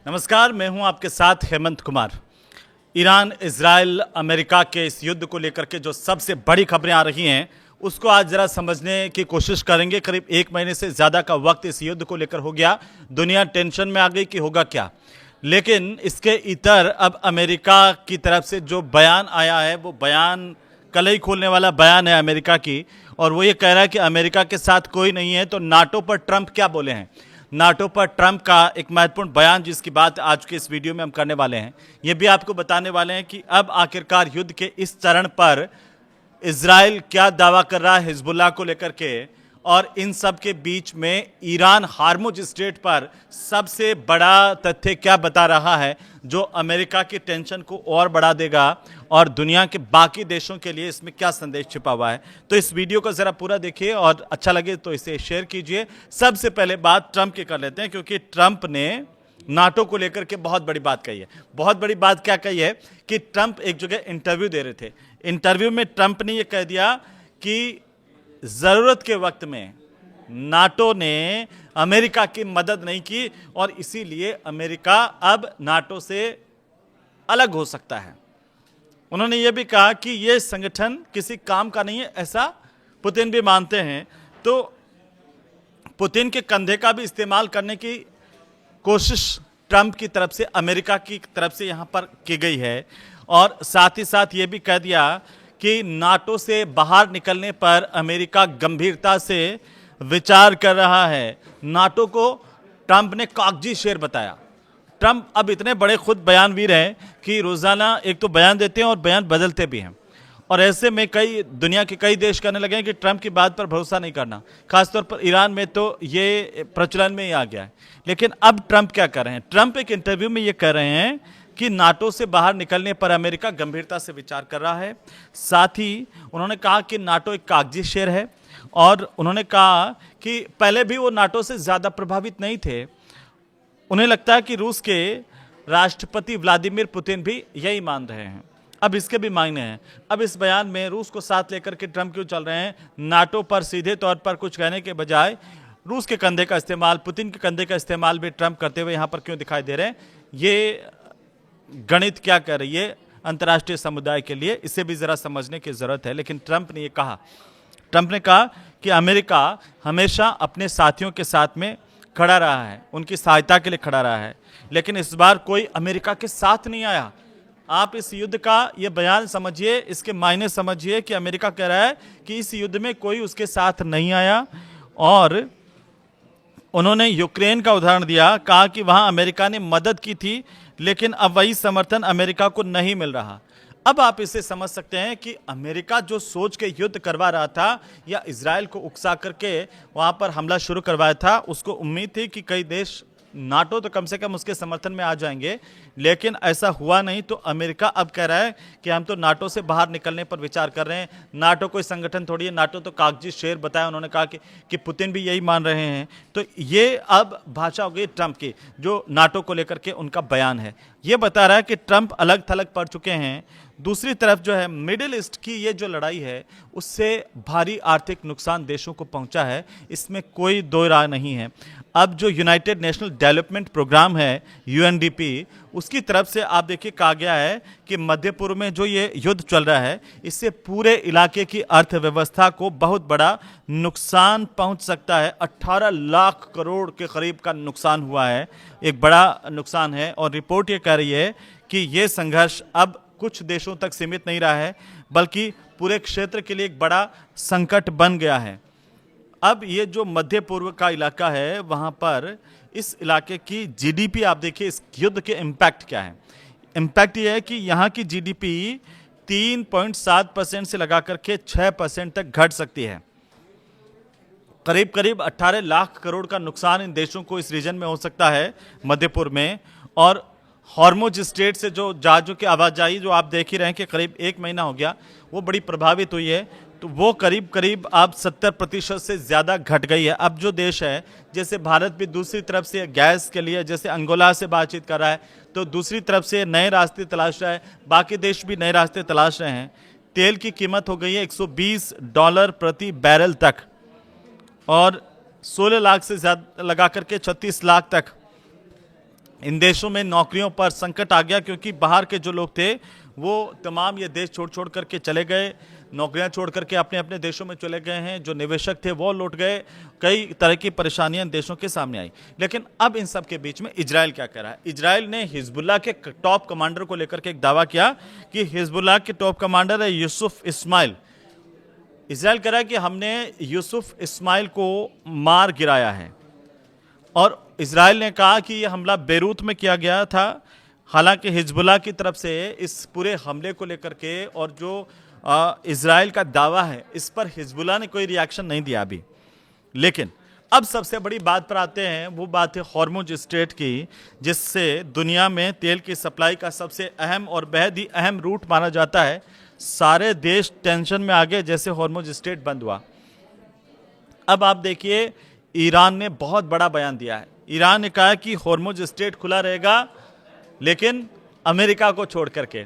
नमस्कार, मैं हूं आपके साथ Hemant Kumar. Iran, Israel, America के इस युद्ध को लेकर के जो सबसे बड़ी खबरें आ रही हैं उसको आज ज़रा समझने की कोशिश करेंगे। करीब 1 महीने से ज़्यादा का वक्त इस युद्ध को लेकर हो गया। दुनिया टेंशन में आ गई कि होगा क्या। लेकिन इसके इतर अब अमेरिका की तरफ से जो बयान आया है वो बयान कलई खोलने वाला बयान है अमेरिका की, और वो ये कह रहा है कि अमेरिका के साथ कोई नहीं है। तो नाटो पर ट्रंप क्या बोले हैं, नाटो पर ट्रंप का एक महत्वपूर्ण बयान जिसकी बात आज के इस वीडियो में हम करने वाले हैं। ये भी आपको बताने वाले हैं कि अब आखिरकार युद्ध के इस चरण पर इजराइल क्या दावा कर रहा है हिजबुल्लाह को लेकर के, और इन सब के बीच में ईरान हार्मुज स्ट्रेट पर सबसे बड़ा तथ्य क्या बता रहा है जो अमेरिका की टेंशन को और बढ़ा देगा, और दुनिया के बाकी देशों के लिए इसमें क्या संदेश छिपा हुआ है। तो इस वीडियो को ज़रा पूरा देखिए और अच्छा लगे तो इसे शेयर कीजिए। सबसे पहले बात ट्रंप की कर लेते हैं, क्योंकि ट्रंप ने नाटो को लेकर के बहुत बड़ी बात कही है। बहुत बड़ी बात क्या कही है कि ट्रंप एक जगह इंटरव्यू दे रहे थे। इंटरव्यू में ट्रंप ने यह कह दिया कि ज़रूरत के वक्त में नाटो ने अमेरिका की मदद नहीं की और इसीलिए अमेरिका अब नाटो से अलग हो सकता है। उन्होंने यह भी कहा कि यह संगठन किसी काम का नहीं है, ऐसा पुतिन भी मानते हैं। तो पुतिन के कंधे का भी इस्तेमाल करने की कोशिश ट्रंप की तरफ से, अमेरिका की तरफ से यहां पर की गई है, और साथ ही साथ ये भी कह दिया कि नाटो से बाहर निकलने पर अमेरिका गंभीरता से विचार कर रहा है। नाटो को ट्रंप ने कागजी शेर बताया। ट्रंप अब इतने बड़े खुद बयानवीर हैं कि रोज़ाना एक तो बयान देते हैं और बयान बदलते भी हैं, और ऐसे में कई दुनिया के कई देश कहने लगे हैं कि ट्रंप की बात पर भरोसा नहीं करना। खासतौर पर ईरान में तो ये प्रचलन में ही आ गया है। लेकिन अब ट्रंप क्या कर रहे हैं, ट्रंप एक इंटरव्यू में ये कह रहे हैं कि नाटो से बाहर निकलने पर अमेरिका गंभीरता से विचार कर रहा है। साथ ही उन्होंने कहा कि नाटो एक कागजी शेर है, और उन्होंने कहा कि पहले भी वो नाटो से ज़्यादा प्रभावित नहीं थे। उन्हें लगता है कि रूस के राष्ट्रपति व्लादिमीर पुतिन भी यही मान रहे हैं। अब इसके भी मायने हैं। अब इस बयान में रूस को साथ लेकर के ट्रंप क्यों चल रहे हैं, नाटो पर सीधे तौर पर कुछ कहने के बजाय रूस के कंधे का इस्तेमाल, पुतिन के कंधे का इस्तेमाल भी ट्रंप करते हुए यहाँ पर क्यों दिखाई दे रहे हैं, ये गणित क्या कह रही है अंतर्राष्ट्रीय समुदाय के लिए, इसे भी ज़रा समझने की ज़रूरत है। लेकिन ट्रंप ने ये कहा, ट्रंप ने कहा कि अमेरिका हमेशा अपने साथियों के साथ में खड़ा रहा है, उनकी सहायता के लिए खड़ा रहा है, लेकिन इस बार कोई अमेरिका के साथ नहीं आया। आप इस युद्ध का ये बयान समझिए, इसके मायने समझिए कि अमेरिका कह रहा है कि इस युद्ध में कोई उसके साथ नहीं आया। और उन्होंने यूक्रेन का उदाहरण दिया, कहा कि वहां अमेरिका ने मदद की थी लेकिन अब वही समर्थन अमेरिका को नहीं मिल रहा। अब आप इसे समझ सकते हैं कि अमेरिका जो सोच के युद्ध करवा रहा था या इजराइल को उकसा करके वहां पर हमला शुरू करवाया था, उसको उम्मीद थी कि कई देश नाटो तो कम से कम उसके समर्थन में आ जाएंगे, लेकिन ऐसा हुआ नहीं। तो अमेरिका अब कह रहा है कि हम तो नाटो से बाहर निकलने पर विचार कर रहे हैं। नाटो कोई संगठन थोड़ी है, नाटो तो कागजी शेर बताया उन्होंने, कहा कि पुतिन भी यही मान रहे हैं। तो ये अब भाषा हो गई ट्रंप की, जो नाटो को लेकर के उनका बयान है। ये बता रहा है कि ट्रंप अलग थलग पड़ चुके हैं। दूसरी तरफ जो है मिडिल ईस्ट की ये जो लड़ाई है उससे भारी आर्थिक नुकसान देशों को पहुंचा है, इसमें कोई दो राय नहीं है। अब जो यूनाइटेड नेशनल डेवलपमेंट प्रोग्राम है यूएनडीपी, उसकी तरफ से आप देखिए कहा गया है कि मध्य पूर्व में जो ये युद्ध चल रहा है इससे पूरे इलाके की अर्थव्यवस्था को बहुत बड़ा नुकसान पहुंच सकता है। 18 लाख करोड़ के करीब का नुकसान हुआ है, एक बड़ा नुकसान है। और रिपोर्ट ये कह रही है कि ये संघर्ष अब कुछ देशों तक सीमित नहीं रहा है, बल्कि पूरे क्षेत्र के लिए एक बड़ा संकट बन गया है। अब ये जो मध्य पूर्व का इलाका है वहाँ पर इस इलाके की जीडीपी आप देखिए, इस युद्ध के इम्पैक्ट क्या है। इम्पैक्ट ये है कि यहाँ की जीडीपी 3.7% से लगा करके 6% तक घट सकती है। करीब करीब 18 लाख करोड़ का नुकसान इन देशों को, इस रीजन में हो सकता है मध्य पूर्व में। और हॉर्मुज स्ट्रेट से जो जहाज़ों की आवाजाही जो आप देख ही रहे हैं कि करीब 1 महीना हो गया, वो बड़ी प्रभावित हुई है। तो वो करीब करीब अब 70% से ज़्यादा घट गई है। अब जो देश है, जैसे भारत भी दूसरी तरफ से गैस के लिए जैसे अंगोला से बातचीत कर रहा है, तो दूसरी तरफ से नए रास्ते तलाश रहा है, बाकी देश भी नए रास्ते तलाश रहे हैं। तेल की कीमत हो गई है $120 प्रति बैरल तक, और 16 लाख से ज़्यादा लगा करके 36 लाख तक इन देशों में नौकरियों पर संकट आ गया, क्योंकि बाहर के जो लोग थे वो तमाम ये देश छोड़ छोड़ करके चले गए, नौकरियां छोड़ करके अपने अपने देशों में चले गए हैं, जो निवेशक थे वो लौट गए, कई तरह की परेशानियां देशों के सामने आई। लेकिन अब इन सब के बीच में इजराइल क्या कह रहा है? इजराइल ने हिजबुल्लाह के टॉप कमांडर को लेकर के एक दावा किया कि हिजबुल्लाह के टॉप कमांडर है यूसुफ इस्माइल। इजराइल कह रहा है कि हमने यूसुफ इस्माइल को मार गिराया है, और इजराइल ने कहा कि यह हमला बेरूत में किया गया था। हालांकि हिजबुल्लाह की तरफ से इस पूरे हमले को लेकर के और जो इजराइल का दावा है, इस पर हिजबुल्लाह ने कोई रिएक्शन नहीं दिया अभी। लेकिन अब सबसे बड़ी बात पर आते हैं, वो बात है हॉर्मुज स्ट्रेट की, जिससे दुनिया में तेल की सप्लाई का सबसे अहम और बेहद ही अहम रूट माना जाता है। सारे देश टेंशन में आ गए जैसे हॉर्मुज स्ट्रेट बंद हुआ। अब आप देखिए, ईरान ने बहुत बड़ा बयान दिया है। ईरान ने कहा कि हॉर्मुज स्ट्रेट खुला रहेगा, लेकिन अमेरिका को छोड़ करके।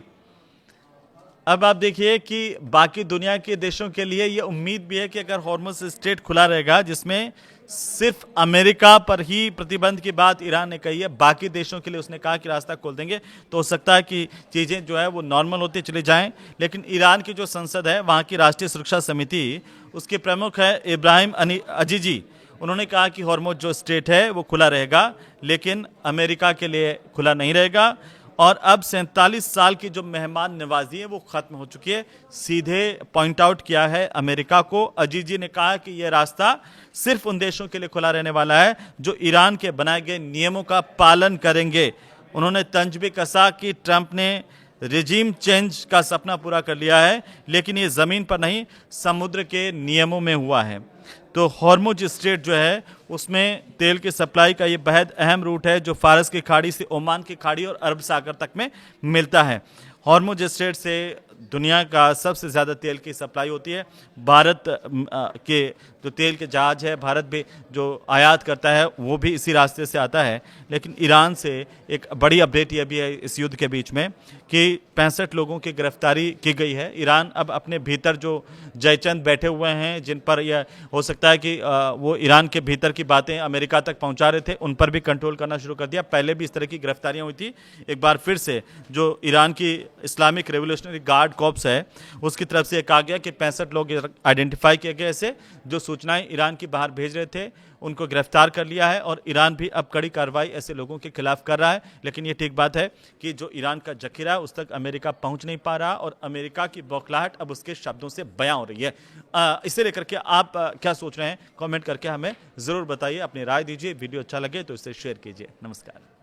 अब आप देखिए कि बाकी दुनिया के देशों के लिए यह उम्मीद भी है कि अगर हॉर्मुज स्ट्रेट खुला रहेगा, जिसमें सिर्फ अमेरिका पर ही प्रतिबंध की बात ईरान ने कही है, बाकी देशों के लिए उसने कहा कि रास्ता खोल देंगे, तो हो सकता है कि चीज़ें जो है वो नॉर्मल होती चली जाएं। लेकिन ईरान की जो संसद है, वहाँ की राष्ट्रीय सुरक्षा समिति, उसके प्रमुख है इब्राहिम अजीजी, उन्होंने कहा कि हॉर्मुज जो स्ट्रेट है वो खुला रहेगा, लेकिन अमेरिका के लिए खुला नहीं रहेगा। और अब 47 साल की जो मेहमान नवाजी है वो खत्म हो चुकी है। सीधे पॉइंट आउट किया है अमेरिका को। अजीजी ने कहा कि यह रास्ता सिर्फ उन देशों के लिए खुला रहने वाला है जो ईरान के बनाए गए नियमों का पालन करेंगे। उन्होंने तंज भी कसा कि ट्रंप ने रिजीम चेंज का सपना पूरा कर लिया है, लेकिन ये ज़मीन पर नहीं, समुद्र के नियमों में हुआ है। तो हॉर्मुज स्ट्रेट जो है उसमें तेल की सप्लाई का ये बेहद अहम रूट है, जो फारस की खाड़ी से ओमान की खाड़ी और अरब सागर तक में मिलता है। हॉर्मुज स्ट्रेट से दुनिया का सबसे ज़्यादा तेल की सप्लाई होती है। भारत के जो तेल के जहाज है, भारत भी जो आयात करता है वो भी इसी रास्ते से आता है। लेकिन ईरान से एक बड़ी अपडेट ये भी है इस युद्ध के बीच में कि 65 लोगों की गिरफ्तारी की गई है। ईरान अब अपने भीतर जो जयचंद बैठे हुए हैं, जिन पर यह हो सकता है कि वो ईरान के भीतर की बातें अमेरिका तक पहुंचा रहे थे, उन पर भी कंट्रोल करना शुरू कर दिया। पहले भी इस तरह की गिरफ्तारियां हुई थी। एक बार फिर से जो ईरान की इस्लामिक रेवोल्यूशनरी गार्ड कॉर्प्स है, उसकी तरफ से कहा गया कि 65 लोग आइडेंटिफाई किए गए ऐसे जो सूचनाएं ईरान की बाहर भेज रहे थे, उनको गिरफ्तार कर लिया है। और ईरान भी अब कड़ी कार्रवाई ऐसे लोगों के खिलाफ कर रहा है। लेकिन ये ठीक बात है कि जो ईरान का जखीरा है उस तक अमेरिका पहुंच नहीं पा रहा, और अमेरिका की बौखलाहट अब उसके शब्दों से बयां हो रही है। इसे लेकर के आप क्या सोच रहे हैं, कमेंट करके हमें ज़रूर बताइए, अपनी राय दीजिए। वीडियो अच्छा लगे तो इसे शेयर कीजिए। नमस्कार।